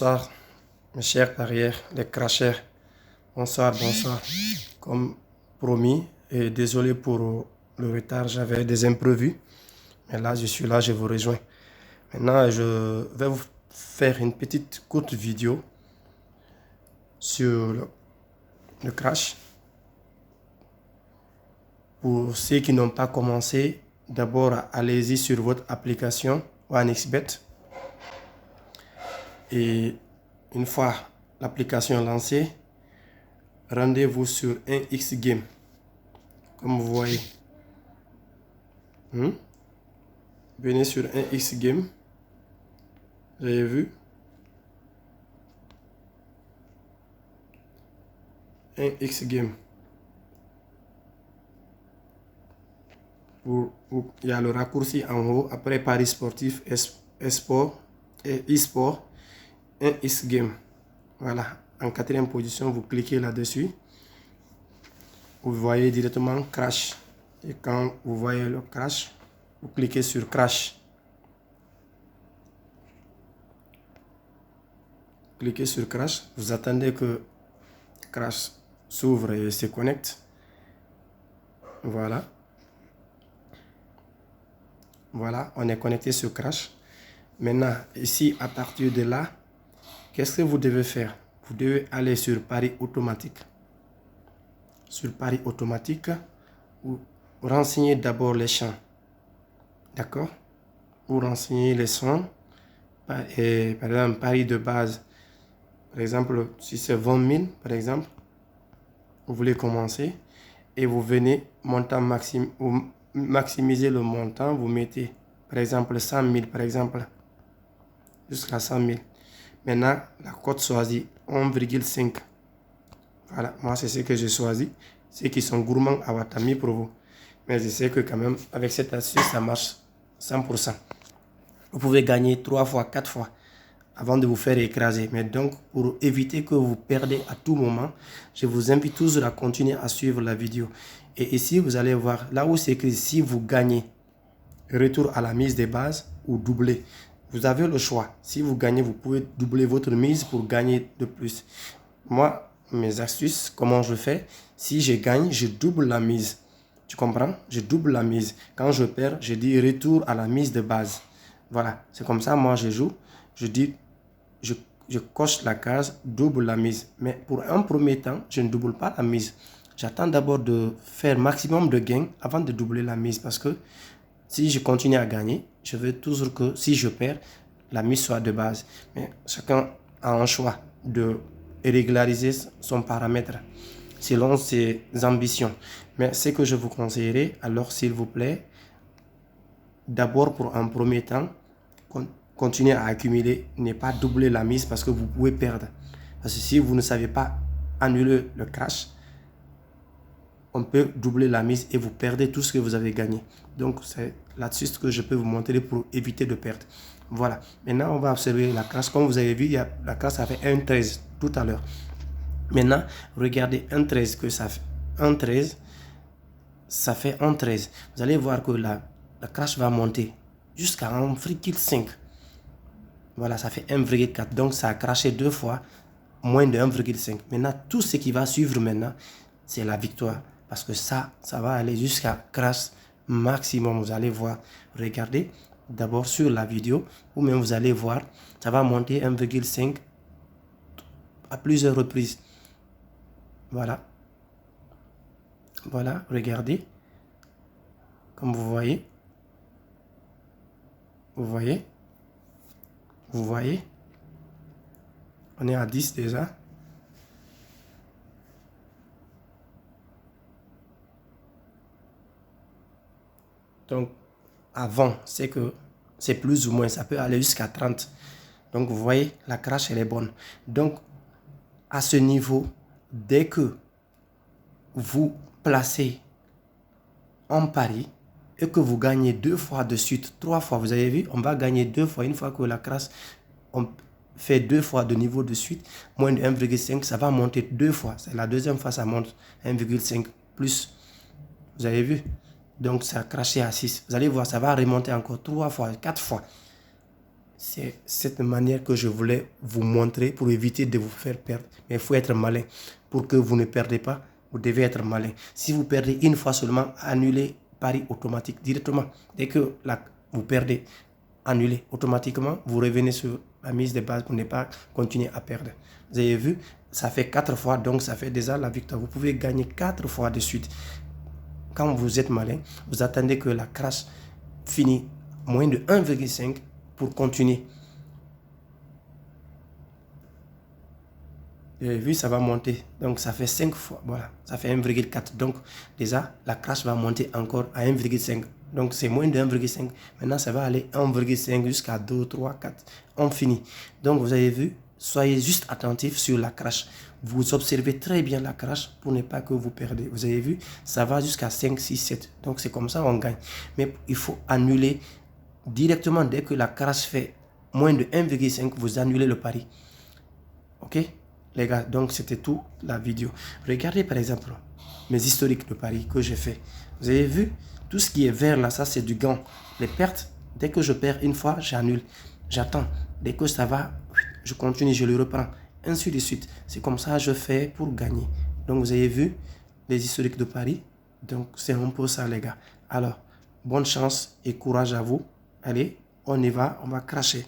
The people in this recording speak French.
Bonsoir, mes chers parieurs, les crashers. Bonsoir, bonsoir. Comme promis, et désolé pour le retard, j'avais des imprévus. Mais là, je suis là, je vous rejoins. Maintenant, je vais vous faire une petite courte vidéo sur le crash. Pour ceux qui n'ont pas commencé, d'abord, allez-y sur votre application OneXBet. Et une fois l'application lancée, rendez-vous sur 1xGame. Comme vous voyez. Venez sur 1xGame. Vous avez vu? 1xGame. Il y a le raccourci en haut. Après Paris sportif, e-sport, 1xGame. Voilà. En quatrième position, vous cliquez là-dessus. Vous voyez directement crash. Et quand vous voyez le crash, vous cliquez sur crash. Cliquez sur crash. Vous attendez que crash s'ouvre et se connecte. Voilà. Voilà, on est connecté sur crash. Maintenant, ici, à partir de là, qu'est-ce que vous devez faire? Vous devez aller sur Paris automatique. Sur Paris automatique, vous renseignez d'abord les champs. D'accord? Vous renseignez les champs. Par exemple, Paris de base. Par exemple, si c'est 20 000, par exemple, vous voulez commencer et vous venez montant maximum. Maximiser le montant, vous mettez par exemple 100 000 par exemple jusqu'à 100 000. Maintenant la cote choisie 1,5. Voilà, moi c'est ce que j'ai choisi. Ceux qui sont gourmands à Watami pour vous, mais je sais que quand même avec cette astuce ça marche 100%. Vous pouvez gagner 3 fois 4 fois avant de vous faire écraser. Mais donc pour éviter que vous perdez à tout moment, je vous invite toujours à continuer à suivre la vidéo. Et ici, vous allez voir, là où c'est écrit, si vous gagnez, retour à la mise de base ou doubler. Vous avez le choix. Si vous gagnez, vous pouvez doubler votre mise pour gagner de plus. Moi, mes astuces, comment je fais? Si je gagne, je double la mise. Tu comprends? Je double la mise. Quand je perds, je dis retour à la mise de base. Voilà, c'est comme ça, moi je joue. Je dis, je coche la case, double la mise. Mais pour un premier temps, je ne double pas la mise. J'attends d'abord de faire maximum de gains avant de doubler la mise. Parce que si je continue à gagner, je veux toujours que si je perds, la mise soit de base. Mais chacun a un choix de régulariser son paramètre selon ses ambitions. Mais ce que je vous conseillerais, alors s'il vous plaît, d'abord pour un premier temps, continuez à accumuler, ne pas doubler la mise parce que vous pouvez perdre. Parce que si vous ne savez pas annuler le crash, on peut doubler la mise et vous perdez tout ce que vous avez gagné. Donc c'est l'astuce que je peux vous montrer pour éviter de perdre. Voilà. Maintenant, on va observer la crash. Comme vous avez vu, la crash a fait 1,13 tout à l'heure. Maintenant, regardez 1,13 que ça fait. 1,13, ça fait 1,13. Vous allez voir que la crash va monter jusqu'à 1,5. Voilà, ça fait 1,4. Donc, ça a crashé 2 fois, moins de 1,5. Maintenant, tout ce qui va suivre maintenant, c'est la victoire. Parce que ça va aller jusqu'à crash maximum. Vous allez voir. Regardez d'abord sur la vidéo. Ou même vous allez voir, ça va monter 1,5 à plusieurs reprises. Voilà. Voilà, regardez. Comme vous voyez. Vous voyez. Vous voyez. On est à 10 déjà. Donc, avant, c'est que c'est plus ou moins, ça peut aller jusqu'à 30. Donc, vous voyez, la crash, elle est bonne. Donc, à ce niveau, dès que vous placez en pari et que vous gagnez 2 fois de suite, 3 fois, vous avez vu, on va gagner 2 fois. Une fois que la crash, on fait 2 fois de niveau de suite, moins de 1,5, ça va monter 2 fois. C'est la deuxième fois, ça monte 1,5 plus. Vous avez vu? Donc, ça a crashé à 6. Vous allez voir, ça va remonter encore 3 fois, 4 fois. C'est cette manière que je voulais vous montrer pour éviter de vous faire perdre. Mais il faut être malin. Pour que vous ne perdez pas, vous devez être malin. Si vous perdez une fois seulement, annulez pari automatique directement. Dès que vous perdez, annulez automatiquement. Vous revenez sur la mise de base pour ne pas continuer à perdre. Vous avez vu, ça fait 4 fois, donc ça fait déjà la victoire. Vous pouvez gagner 4 fois de suite. Quand vous êtes malin, vous attendez que la crash finisse moins de 1,5 pour continuer. Vous avez vu, ça va monter. Donc, ça fait 5 fois. Voilà, ça fait 1,4. Donc, déjà, la crash va monter encore à 1,5. Donc, c'est moins de 1,5. Maintenant, ça va aller 1,5 jusqu'à 2, 3, 4. On finit. Donc, vous avez vu, soyez juste attentif sur la crash. Vous observez très bien la crash pour ne pas que vous perdez. Vous avez vu, ça va jusqu'à 5, 6, 7. Donc, c'est comme ça on gagne. Mais il faut annuler directement dès que la crash fait moins de 1,5. Vous annulez le pari. Ok? Les gars, donc c'était tout la vidéo. Regardez par exemple mes historiques de paris que j'ai fait. Vous avez vu, tout ce qui est vert là, ça c'est du gain. Les pertes, dès que je perds une fois, j'annule. J'attends. Dès que ça va, je continue, je le reprends. Ainsi de suite. C'est comme ça que je fais pour gagner. Donc vous avez vu les historiques de paris. Donc c'est un peu ça les gars. Alors, bonne chance et courage à vous. Allez, on y va, on va cracher.